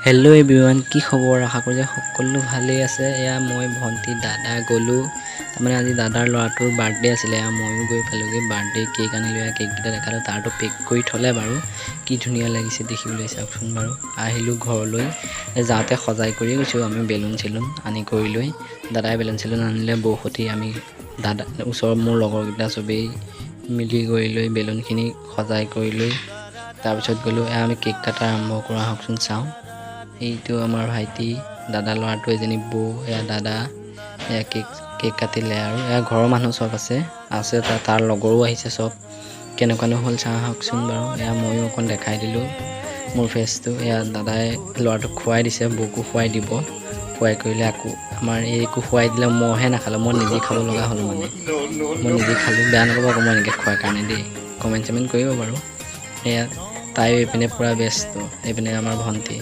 Hello' everyone, কি খবৰ? আশা কৰোঁ যে সকলো ভালেই আছে। এয়া মই ভণ্টি দাদা গ'লোঁ তাৰমানে আজি দাদাৰ ল'ৰাটোৰ বাৰ্থডে আছিলে। ময়ো গৈ পালোঁগৈ। বাৰ্থডে কেক আনিলোঁ। কেককেইটা দেখালোঁ, তাৰতো পেক কৰি থ'লে বাৰু। কি ধুনীয়া লাগিছে দেখিবলৈ, চাওকচোন বাৰু। আহিলোঁ ঘৰলৈ, যাওঁতে সজাই কৰিয়ে গৈছোঁ আমি বেলুন চেলুন আনি কৰি লৈ। দাদাই বেলুন চেলুন আনিলে, বৌহঁতি আমি দাদা ওচৰৰ মোৰ লগৰকেইটা চবেই মিলি কৰি লৈ বেলুনখিনি সজাই কৰি লৈ তাৰপিছত গ'লোঁ। আমি কেক কাটা আৰম্ভ কৰা আহকচোন চাওঁ। এইটো আমাৰ ভাইটি, দাদা ল'ৰাটো, এজনী বৌ, এয়া দাদা। এয়া কেক কাটিলে আৰু এয়া ঘৰৰ মানুহ চব আছে তাৰ লগৰো আহিছে চব। কেনেকুৱানো হ'ল চাওঁ আহকচোন বাৰু। এয়া ময়ো অকণ দেখাই দিলোঁ মোৰ ফেচটো। এয়া দাদাই ল'ৰাটোক খুৱাই দিছে, বৌকো খুৱাই দিব। খুৱাই কৰিলে আকৌ আমাৰ এইকো খুৱাই দিলে। মইহে নাখালোঁ, মই নিজে খাব লগা হ'ল। মানে মই নিজে খালোঁ, বেয়া নাপাব আকৌ মই এনেকৈ খোৱাৰ কাৰণে দেই। কমেণ্ট চমেণ্ট কৰিব বাৰু। এয়া তাইও এইপিনে পূৰা ব্যস্ত, এইপিনে আমাৰ ভণ্টি।